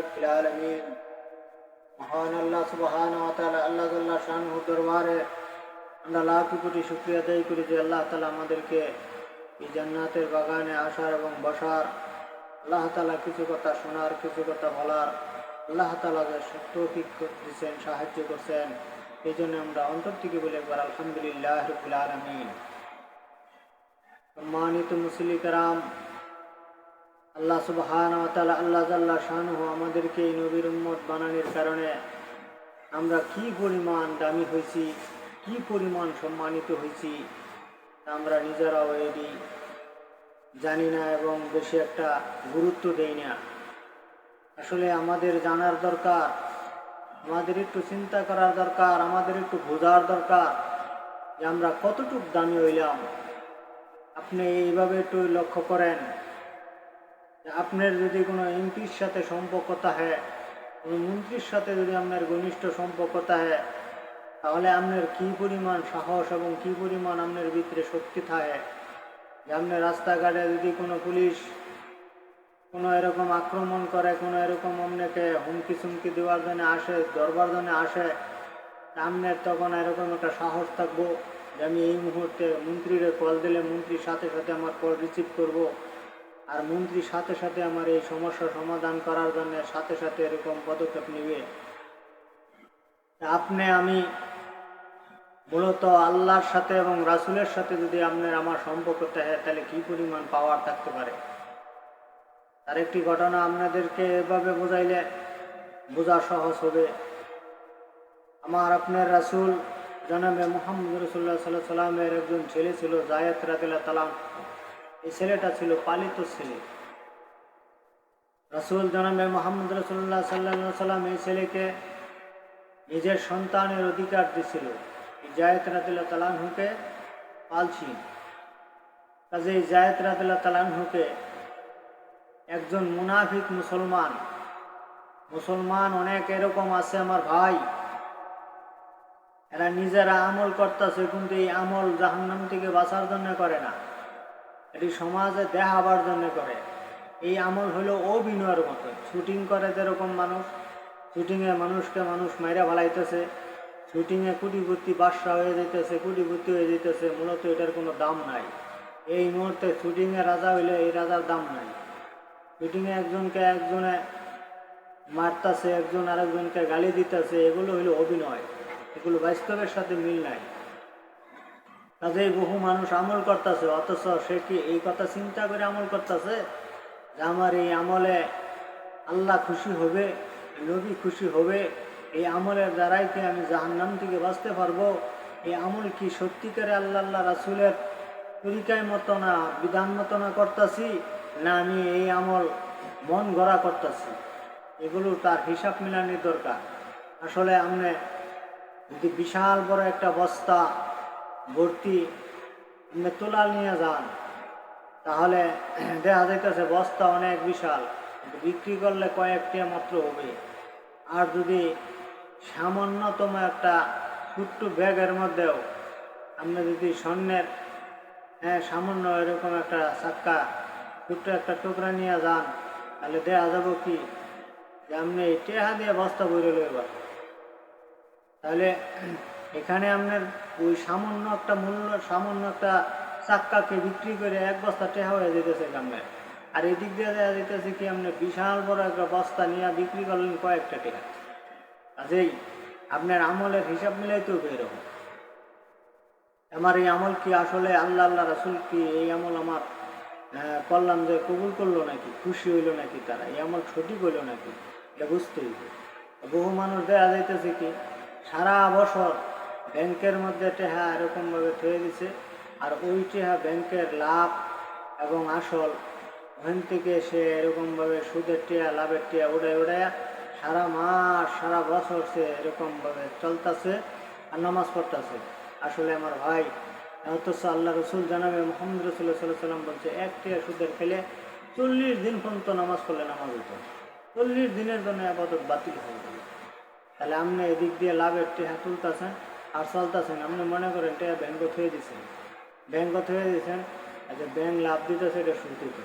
রব্বিল আলামিন। মহান আল্লাহ সুবহানাহু ওয়া তাআলা আল্লাহ জাল্লা শানুহু দরবারে আমরা লাখ কোটি শুকরিয়া আদায় করি যে আল্লাহ তাআলা আমাদেরকে এই জান্নাতের বাগানে আসার এবং বসার, আল্লাহ তাআলা কিছু কথা শোনার, কিছু কথা বলার আল্লাহ তাআলা যে তৌফিক দিয়েছেন, সাহায্য করছেন, এই জন্য আমরা অন্তর থেকে বলি একবার আলহামদুলিল্লাহ রব্বিল আলামিন। সম্মানিত মুসলিম কেরাম, আল্লাহ সুবহানাহু ওয়া তাআলা আল্লাহ জাল্লা শানুহু আমাদেরকে এই নবীর উম্মত বানানোর কারণে আমরা কি পরিমাণ দামি হয়েছি, কি পরিমাণ সম্মানিত হয়েছি আমরা নিজেরাও এটি জানি না এবং বেশি একটা গুরুত্ব দেই না। আসলে আমাদের জানার দরকার, আমাদের একটু চিন্তা করার দরকার, আমাদের একটু বোঝার দরকার যে আমরা কতটুকু দামি হইলাম। আপনি এইভাবে একটু লক্ষ্য করেন, আপনার যদি কোনো এমপির সাথে সম্পর্ক থাকে, কোনো মন্ত্রীর সাথে যদি আপনার ঘনিষ্ঠ সম্পর্ক থাকে, তাহলে আপনার কী পরিমাণ সাহস এবং কী পরিমাণ আপনার ভিতরে শক্তি থাকে যে আপনার রাস্তাঘাটে যদি কোনো পুলিশ কোনো এরকম আক্রমণ করে, কোনো এরকম আপনাকে হুমকি চুমকি দেওয়ার জন্য আসে, ধরবার জন্য আসে, আপনার তখন এরকম একটা সাহস থাকবো যে আমি এই মুহূর্তে মন্ত্রীর কল দিলে মন্ত্রীর সাথে সাথে আমার কল রিসিভ করব, আর মন্ত্রীর সাথে সাথে আমার এই সমস্যা সমাধান করার জন্য সাথে সাথে এরকম পদক্ষেপ নেবে। আপনি আমি মূলত আল্লাহর সাথে এবং রাসূলের সাথে যদি আপনার আমার সম্পর্ক থাকে, তাহলে কি পরিমাণ পাওয়ার থাকতে পারে। তার একটি ঘটনা আপনাদেরকে এভাবে বোঝাইলে বোঝা সহজ হবে। আমার আপনার রাসূল জনাবে মুহাম্মদ রাসূলুল্লাহ সাল্লাল্লাহু আলাইহি ওয়াসাল্লামের একজন ছেলে ছিল, যায়েদ রাদিয়াল্লাহু তাআলা। এই ছেলেটা ছিল পালিত ছেলে। রাসূল জনাবে মুহাম্মদ রাসূলুল্লাহ সাল্লাল্লাহু আলাইহি ওয়াসাল্লাম এই ছেলেকে নিজের সন্তানের অধিকার দিয়েছিল, যায়েদ রাদিয়াল্লাহু তাআলা আনহুকে পালছেন। কাজেই যায়েদ রাদিয়াল্লাহু তাআলা আনহুকে একজন মুনাফিক মুসলমান অনেক এরকম আছে আমার ভাই, এরা নিজেরা আমল করতেছে, কিন্তু এই আমল জাহান্নাম থেকে বাঁচার জন্য করে না, এটি সমাজে দেখাবার জন্য করে। এই আমল হলো অভিনয়ের মতো। শুটিং করে যেরকম মানুষ, শুটিংয়ে মানুষকে মানুষ মাইরা ভালাইতেছে, শুটিংয়ে কোটিপতি বাদশা হয়ে যেতেছে, কোটিপতি হয়ে যেতেছে, মূলত এটার কোনো দাম নাই। এই মুহূর্তে শুটিংয়ে রাজা হইলে এই রাজার দাম নাই। শুটিংয়ে একজনে মারতেছে, একজন আরেকজনকে গালি দিতেছে, এগুলো হইলো অভিনয়, এগুলো বাস্তবের সাথে মিল নাই। কাজেই বহু মানুষ আমল করতেছে, অথচ সে কি এই কথা চিন্তা করে আমল করতেছে যে আমার এই আমলে আল্লাহ খুশি হবে, নবী খুশি হবে, এই আমলের দ্বারাই কি আমি জাহান্নাম থেকে বাঁচতে পারবো? এই আমল কি সত্যিকারে আল্লাহ রাসূলের তরিকায় মতো না, বিধান মতো না করতেছি, না আমি এই আমল মন গড়া করতেছি? এগুলো তার হিসাব মিলানোর দরকার। আসলে আপনি যদি বিশাল বড় একটা বস্তা ভর্তি আপনি তোলা নিয়ে যান, তাহলে দেখা যাইতেছে বস্তা অনেক বিশাল, বিক্রি করলে কয়েকটা মাত্র হবে। আর যদি সামান্যতম একটা ছোট্ট ব্যাগের মধ্যেও আপনি যদি স্বর্ণের সামান্য এরকম একটা চাক্কা ছোট্ট একটা টুকরা নিয়ে যান, তাহলে দেখা যাবো কি যে আপনি টেহা দিয়ে বস্তা বইরে লইবার। তাহলে এখানে আপনার ওই সামান্য একটা সামান্য একটা চাক্কাকে বিক্রি করে এক বস্তা টেহা হয়ে যেতেছে আপনার। আর এদিক দিয়ে দেওয়া যেতেছে কি আপনার বিশাল বড় একটা বস্তা নিয়ে বিক্রি করলেন কয়েকটা টেহা। কাজেই আপনার আমলের হিসাব মিলাইতেও এরকম, আমার এই আমল কি আসলে আল্লাহ রাসূল কি এই আমল আমার করলাম যে কবুল করলো নাকি, খুশি হইলো নাকি, তারা এই আমল সঠিক হইলো নাকি, এটা বুঝতে হইবে। বহু মানুষ দেখা যাইতেছে কি সারা বছর ব্যাংকের মধ্যে টেহা এরকমভাবে থয়ে দিছে, আর ওই টেহা ব্যাংকের লাভ এবং আসল ওখান থেকে সে এরকমভাবে সুদের টেহা লাভের টেহা উড়াইয়া সারা মাস সারা বছর সে এরকমভাবে চলতেছে আর নামাজ পড়তেছে। আসলে আমার ভাই, অথচ আল্লাহ রসুল জানাবে মুহাম্মদ রাসূলুল্লাহ সাল্লাল্লাহু আলাইহি ওয়াসাল্লাম বলছে, এক টেহা সুদের খেলে 40 দিন পর্যন্ত নামাজ পড়লে নামাজ হইত, 40 দিনের জন্য আবাদত বাতিল হয়ে গেল। তাহলে আপনি এদিক দিয়ে লাভের টেহা তুলতেছেন আর চলতেছেন, আপনি মনে করেন টেহা ব্যাংকত হয়ে দিচ্ছেন, আচ্ছা ব্যাংক লাভ দিতেছে, এটা সুদ দিতে।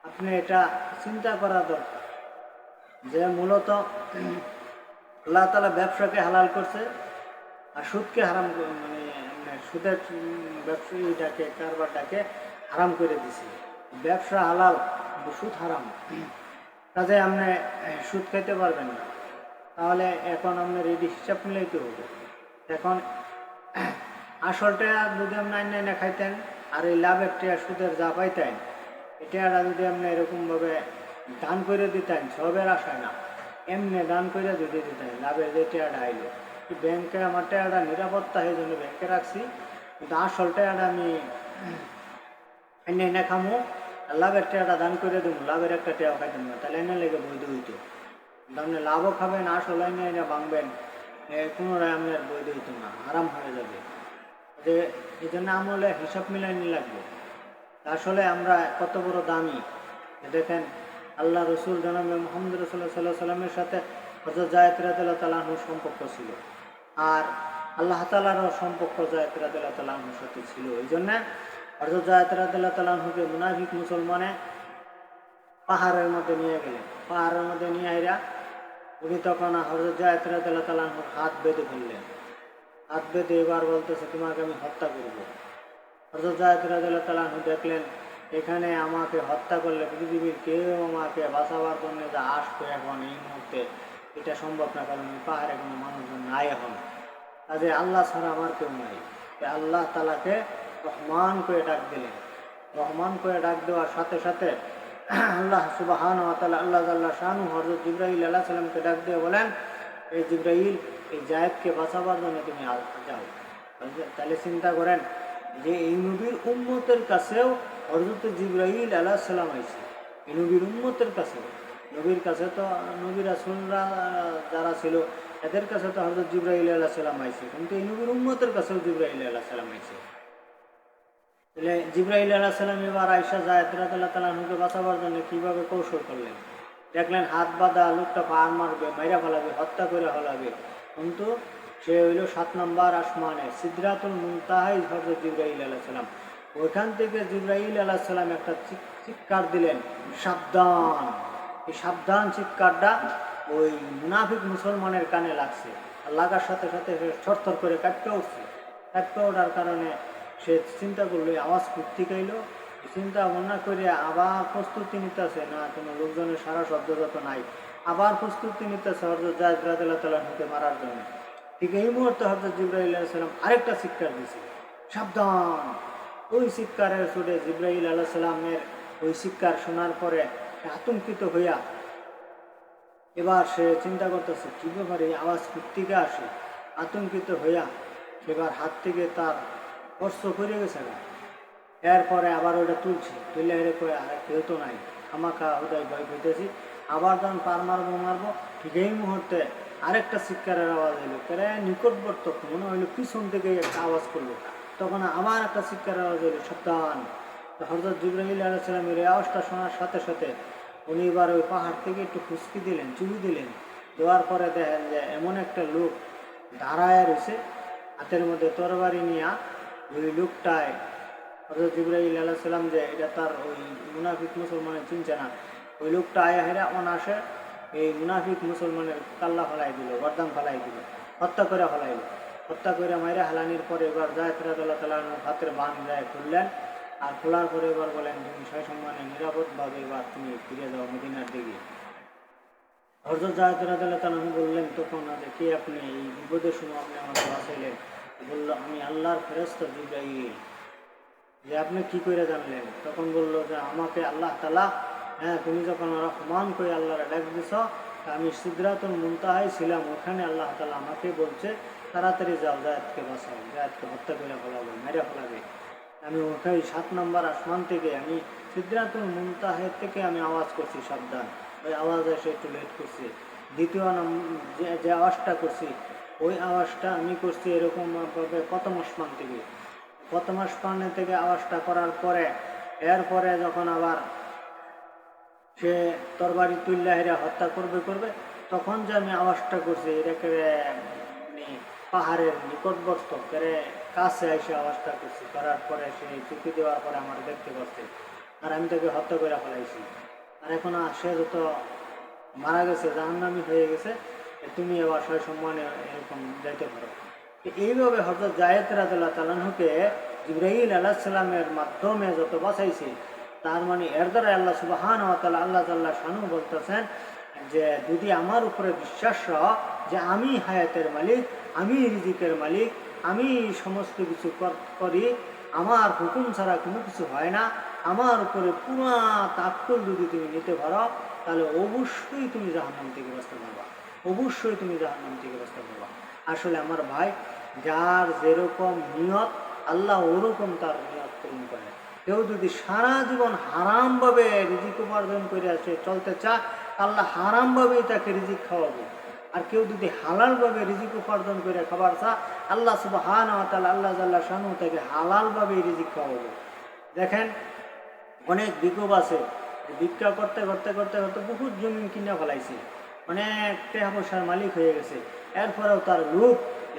আপনি এটা চিন্তা করা দরকার যে মূলত আল্লাহ তাআলা ব্যবসাকে হালাল করছে আর সুদকে হারাম মানে সুদের ব্যবসায়ীটাকে কারবারটাকে হারাম করে দিছে। ব্যবসা হালাল কিন্তু সুদ হারাম, কাজে আপনি সুদ খাইতে পারবেন না। তাহলে এখন আপনার এই হিসাব মিলাইতে হবে। এখন আসলটা যদি আপনি আইন খাইতেন আর এই লাভের টিয়া সুদের যা পাইতেন এটা যদি আপনি এরকমভাবে দান করে দিতেন, সবের আশায় না, এমনি দান করে যদি দিতেন লাভের যে টিয়াটা আইলো, ব্যাংকে আমার টিয়াটা নিরাপত্তা এই জন্য ব্যাংকে রাখছি, কিন্তু আসল টিয়াটা আমি এনে খামো, লাভের টিয়াটা দান করে দেবো, লাভের একটা টিয়াও খাইতেন না, তাহলে এনে লেগে বৈধ হইতো। আপনি লাভও খাবেন, আসল এনে ভাঙবেন, পুনরায় আপনার বৈধ হইতো না, আরাম হয়ে যাবে। যে এই জন্য আমলে হিসাব মিলাইনি লাগবে। আসলে আমরা কত বড় দামি দেখেন, আল্লাহ রসুল জনাবে মোহাম্মদ রসুল্লাহ সাল্লাহ সাল্লামের সাথে হযরত যায়েদ রাদিয়াল্লাহু তাআলা আনহুর সম্পর্ক ছিল, আর আল্লাহ তাআলারও সম্পর্ক যায়েদ রাদিয়াল্লাহু তাআলা আনহুর সাথে ছিল। এই জন্য হযরত যায়েদ রাদিয়াল্লাহু তাআলা আনহুকে মুনাফিক মুসলমানে পাহাড়ের মধ্যে নিয়ে গেলেন। পাহাড়ের মধ্যে নিয়ে আইরা উনি তখন হযরত যায়েদ রাদিয়াল্লাহু তাআলা আনহুর হাত বেঁধে ফেললেন। হাত বেঁধে এবার বলতেছে, তোমাকে আমি হত্যা করবো। হযরত যায়েদ রাদিয়াল্লাহু তাআলা আনহু দেখলেন এখানে আমাকে হত্যা করলে পৃথিবীর কেউ আমাকে বাঁচাবার জন্য যা আসবে এখন এই মুহূর্তে এটা সম্ভব না, কারণ এই পাহাড়ে কোনো মানুষজন নাই এখন, কাজে আল্লাহ ছাড়া আমার কেউ নাই। আল্লাহ তাআলাকে রহমান করে ডাক দিলেন। রহমান করে ডাক দেওয়ার সাথে সাথে আল্লাহ সুবহানাহু ওয়া তাআলা আল্লাহ জাল্লা শানু হযরত জিবরাইল আলাইহিস সালামকে ডাক দিয়ে বলেন, এই জিবরাইল, এই যায়েদকে বাঁচাবার জন্য তুমি যাও। তাহলে চিন্তা করেন যে এই নবীর উম্মতের কাছেও হযরত জিবরাইল আলাইহিস সালাম আইছে। এই নবীর উম্মতের কাছেও, নবীর কাছে তো নবী রাসূলরা যারা ছিল এদের কাছে তো হযরত জিবরাইল আলাইহিস সালাম আইছে, কিন্তু এই নবীর উম্মতের কাছেও জিবরাইল আলাইহিস সালাম আইছে। তাহলে জিবরাইল আলাইহিস সালাম এবার আয়েশা যায়েদ রাদিয়াল্লাহু তাআলা আনহুকে বাঁচাবার জন্য কীভাবে কৌশল করলেন, দেখলেন হাত বাঁধা, লোকটা পার মারবে, মাইরা ফেলাবে, হত্যা করে ফেলাবে, কিন্তু সে হইল 7 নম্বর আসমানে সিদরাতুল মুনতাহায় হযরত জিবরাইল আলাইহিস সালাম। ওইখান থেকে জিবরাইল আলাইহিস সালাম একটা চিৎকার দিলেন, সাবধান। এই সাবধান চিৎকারটা ওই মুনাফিক মুসলমানের কানে লাগছে, আর লাগার সাথে সাথে সে থরথর করে কাঁপতে উঠছে। কাঁপতে ওঠার কারণে সে চিন্তা করলো আওয়াজ কোত্থেকে আইলো। চিন্তা ভাবনা করে আবার প্রস্তুতি নিতেছে, না কোনো লোকজনের সারা শব্দ যত নাই, আবার প্রস্তুতি নিতেছে হযরত যায়েদ রাদিয়াল্লাহু তাআলা আনহুকে মারার জন্য। ঠিক এই মুহূর্তে হযরত জিবরাইল আলাইহিস সালাম আরেকটা চিৎকার দিয়েছে, সাবধান। ওই চিৎকারের সুরে জিবরাইল আলাইহিস সালামের ওই চিৎকার শোনার পরে আতঙ্কিত হইয়া এবার সে চিন্তা করতেছে কী ব্যাপারে এই আওয়াজ কোত্থেকে আসে। আতঙ্কিত হইয়া এবার হাত থেকে তার স্পর্শ করে গেছে না। এরপরে আবার ওটা তুলছি, তুলে হেরে কয়ে আর কেউ তো নাই, আমাকা ওটাই ভয় পেতেছি। আবার যখন পার মারবো ঠিক এই মুহূর্তে আরেকটা চিৎকারের আওয়াজ এলো, প্রায় নিকটবর্তী মনে হইলো পিছন থেকে একটা আওয়াজ করলো। তখন আবার একটা চিৎকারের আওয়াজ এলো, সাবধান। তো হযরত জিবরাইল আলাইহিস সালামের এই আওয়াজটা শোনার সাথে সাথে উনি এবার ওই পাহাড় থেকে একটু খুশকি দিলেন, চুমু দিলেন। দেওয়ার পরে দেখেন যে এমন একটা লোক দাঁড়ায় রয়েছে, হাতের মধ্যে তরবারি নিয়ে। ওই লোকটায় হযরত জিবরাইল আলাইহিস সালাম যে এটা তার ওই মুনাফিক মুসলমানের চিনছে না, ওই লোকটা আয়া হেরা অনাসে এই মুনাফিক মুসলমানের কাল্লা ফেলাই দিল, গর্দান ফেলাই দিল, হত্যা করে ফেলাইল। হত্যা করে মাইরা হালানির পরে এবার যায়েদ রাদিয়াল্লাহু তাআলা হাতের বান যায় খুললেন, আর খোলার পরে এবার বলেন তুমি সেই সম্মানে নিরাপদভাবে এবার তুমি ফিরে যাও মদিনার দিকে। হযরত যায়েদ রাদিয়াল্লাহু তাআলা বললেন তখন যে কে আপনি, এই বিপদের সময় আপনি আমাকে বাঁচাইলেন? বলল আমি আল্লাহর ফেরেশতা জিবরাইল। যে আপনি কি করে জানলেন? তখন বললো যে আমাকে আল্লাহ তাআলা, হ্যাঁ তুমি যখন রহমান করে আল্লাহর ডাক দিছ, আমি সিদরাতুল মুনতাহায় ছিলাম, ওখানে আল্লাহ তাআলা আমাকে বলছে তাড়াতাড়ি যাও, যায়েদকে বাঁচাও, যায়েদকে হত্যা করে ফেলাবে, মেরে ফেলাবে। আমি ওখানে 7 নম্বর আসমান থেকে আমি সিদরাতুল মুনতাহায় থেকে আমি আওয়াজ করছি সাবধান। ওই আওয়াজ এসে একটু লেট করছে। দ্বিতীয় যে আওয়াজটা করছি ওই আওয়াজটা আমি করছি এরকমভাবে প্রথম আসমান থেকে। প্রথম আসমানের থেকে আওয়াজটা করার পরে এরপরে যখন আবার সে তরবারি তুল্লা হেরা হত্যা করবে তখন যে আমি আওয়াজটা করছি এটাকে মানে পাহাড়ের নিকটবর্তী করে কাছে এসে আওয়াজটা করছি, করার পরে সে চুপি দেওয়ার পরে আমার দেখতে পাচ্ছে, আর আমি তাকে হত্যা করে ফেলাইছি। আর এখন সে যত মারা গেছে, জাহান্নামী হয়ে গেছে, তুমি এবার সয় সম্মানে এরকম যাইতে পারো। এইভাবে হযরত যায়েদ রাদিয়াল্লাহু তাআলা আনহুকে জিবরাইল আলাইহিস সালামের মাধ্যমে যত বাঁচাইছে, তার মানে এর দ্বারা আল্লাহ সুবহানাহু ওয়া তাআলা আল্লাহ জাল্লা শানহু বলতেছেন যে যদি আমার উপরে বিশ্বাস রহ যে আমি হায়াতের মালিক, আমি রিজিকের মালিক, আমি সমস্ত কিছু করি, আমার হুকুম ছাড়া কোনো কিছু হয় না, আমার উপরে পুরা তাক্কুল যদি তুমি নিতে পারো, তাহলে অবশ্যই তুমি জাহান্নাম থেকে বাঁচতে পারবা, অবশ্যই তুমি জাহান্নাম থেকে বাঁচতে পারবা। আসলে আমার ভাই, যার যেরকম নিয়ত আল্লাহ ওরকম তার নিয়ত পূরণ করে। কেউ যদি সারা জীবন হারামভাবে রিজিক উপার্জন করে আসে চলতে চায়, আল্লাহ হারামভাবেই তাকে রিজিক খাওয়াবে। আর কেউ যদি হালালভাবে রিজিক উপার্জন করে খাবার চায়, আল্লাহ সুবহানাহু ওয়া তাআলা আল্লাহ জাল্লা শানহু তাকে হালালভাবেই রিজিক খাওয়াবে। দেখেন, অনেক ভিক্ষুক আছে ভিক্ষা করতে করতে করতে করতে বহুত জমিন কিনে ফেলাইছে, অনেক টাকা পয়সার মালিক হয়ে গেছে। এরপরেও তার লোভ,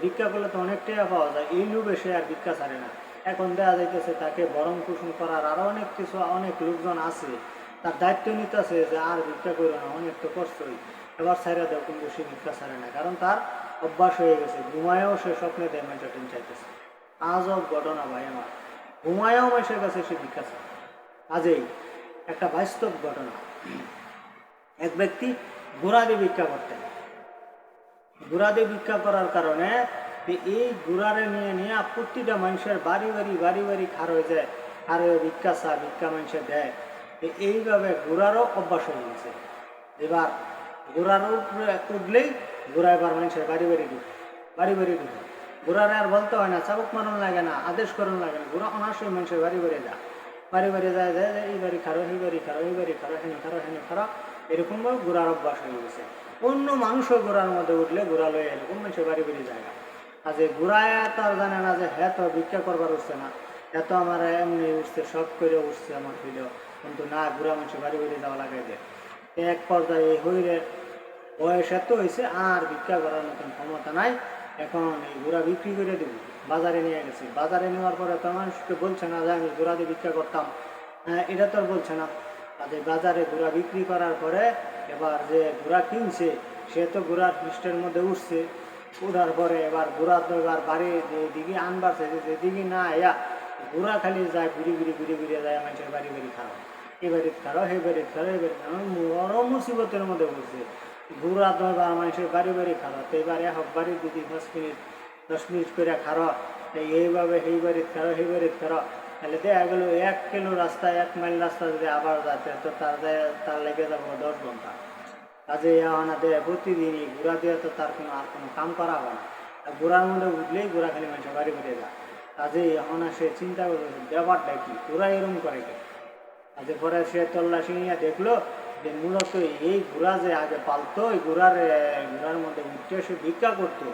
ভিক্ষা করলে তো অনেক টাকা পাওয়া যায়, এই লোভে সে আর ভিক্ষা ছাড়ে না। এখন দেওয়া যাইতেছে তাকে ভরণ পোষণ করার আরও অনেক কিছু, অনেক লোকজন আছে, তার দায়িত্ব নিতেছে যে আর ভিক্ষা করো না, অনেক তো কষ্টই, এবার ছাইরা দেও, কিন্তু সে ভিক্ষা ছাড়ে না, কারণ তার অভ্যাস হয়ে গেছে। ঘুমায়ও সে স্বপ্নে দেয় মেন্টাটিন চাইতেছে। আজব ঘটনা ভাই আমার, ঘুমায়ও মাসের কাছে সে ভিক্ষা চায়। আজই একটা বাস্তব ঘটনা। এক ব্যক্তি ঘোড়া দিয়ে ভিক্ষা করতেন। ঘোড়া দিয়ে ভিক্ষা করার কারণে এই ঘোড়ারে নিয়ে নিয়ে প্রতিটা মানুষের বাড়ি বাড়ি বাড়ি বাড়ি খার হয়ে যায়, আর ভিক্ষা চা ভিক্ষা মানুষের দেয়। এইভাবে ঘোড়ারও অভ্যাস হয়ে গেছে। এবার ঘোড়ার উপরে উঠলেই ঘোড়া এবার মানুষের বাড়ি বাড়ি ঢুকে, বাড়ি বাড়ি ঢুকে। ঘোড়ারে আর বলতে হয় না, চাবুক মারণ লাগে না, আদেশ করণ লাগে না, ঘোড়া অনাসই মানুষের বাড়ি বাড়ি যায়, বাড়ি বাড়ি যায় যায় এই বাড়ি খারো, এই বাড়ি খারো, এই বাড়ি খারো, হেনে খারো, হেনে খারো, এরকমভাবে ঘোড়ার অভ্যাস হয়ে গেছে। অন্য মানুষও ঘোড়ার মধ্যে উঠলে ঘোড়া লয়ে এরকম মানুষের বাড়ি বাড়ি জায়গা। আর যে ঘোড়ায় তার জানে না যে হ্যাঁ তো ভিক্ষা করবার উঠছে না, এত আমার এমনি উঠছে, শখ করে উঠছে আমার হইলেও, কিন্তু না, ঘোড়া মানুষের বাড়ি বাড়ি যাওয়া লাগাই দেয়। এক পর্যায়ে এই হইলে বয়স এত হয়েছে আর ভিক্ষা করার মতন ক্ষমতা নাই, এখন এই ঘোড়া বিক্রি করে দেবো, বাজারে নিয়ে গেছি। বাজারে নেওয়ার পরে তো মানুষকে বলছে না যে আমি ঘোড়া দিয়ে ভিক্ষা করতাম, এটা তো আর বলছে না। তাদের বাজারে ঘোড়া বিক্রি করার পরে এবার যে ঘোড়া কিনছে সে তো ঘোড়ার পৃষ্ঠের মধ্যে উঠছে, উঠার পরে এবার ঘোড়া তো এবার বাড়ি যেদিকে আনবার চাইছে যেদিকে না এয়া ঘোড়া খালি যায় ঘুরে ঘুরে ঘুরে ঘুরে যায় মানুষের বাড়ি বাড়ি খারাপ, এই বাড়িতে খারাপ, এই বাড়িতে খারাপ, এই বাড়িতে বড় মুসিবতের মধ্যে বলছে। ঘোড়া তো এবার মানুষের বাড়ি বাড়ি খারাপ, এইবারে হোক বাড়ি যদি 10 মিনিট করে খারাপ, এইভাবে এই বাড়িতে খারাপ, এই বাড়িতে খারাপ, তাহলে দেখা গেল 1 কিলো রাস্তা, 1 মাইল রাস্তা যদি আবার যাচ্ছে তো তার লেগে যাবো 10 ঘন্টা। কাজে না দেয় প্রতিদিনই ঘোড়া দিয়ে তো তার আর কোনো কাম করা হবে না। ঘোড়ার মধ্যে উঠলেই ঘোড়া খালি মানুষের বাড়ি বাড়ি যায়। কাজে সে চিন্তা করবে ব্যাপারটা কি, ঘোড়া এরকম করে কি। কাজে পরে সে তল্লাশি নিয়ে দেখলো যে মূলত এই ঘোড়া যে আগে পালতো, ওই ঘোড়ার মধ্যে উঠে সে ভিক্ষা করতো।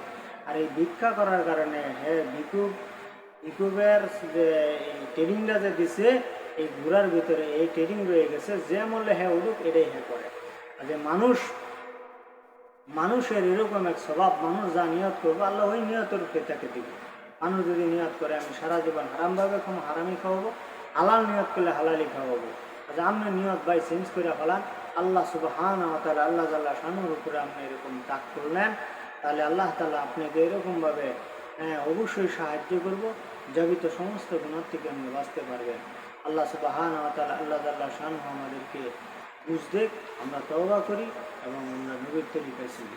আর এই ভিক্ষা করার কারণে ভিক্ষুকের যে এই ট্রেনিংটা যে দিছে এই ঘোড়ার ভিতরে এই ট্রেনিং রয়ে গেছে, যে মূল্যে হ্যাঁ উঠুক এটাই হ্যাঁ করে। যে মানুষের এরকম এক স্বভাব, মানুষ যা নিয়ত করবো আল্লাহ ওই নিয়তের উপরে তাকে দিবে। মানুষ যদি নিয়ত করে আমি সারা জীবন হারামভাবে কোনো হারামি খাওয়াবো, হালাল নিয়ত করলে হালালি খাওয়াবো, আপনি নিয়ত বাই চেঞ্জ করে ফেলান, আল্লাহ সুবহানাহু ওয়া তাআলা আল্লাহ জাল্লা শানুর উপরে আপনি এরকম তাক করলেন, তাহলে আল্লাহ তাআলা আপনাকে এরকমভাবে অবশ্যই সাহায্য করব, যাবিত সমস্ত গুনাহ থেকে আপনি বাঁচতে পারবেন। আল্লাহ সুবহানাহু ওয়া তাআলা আল্লাহ জাল্লা শানুহু আমাদেরকে বুঝ দেখ, আমরা তওবা করি এবং আমরা নবীর তরিকায় চলি।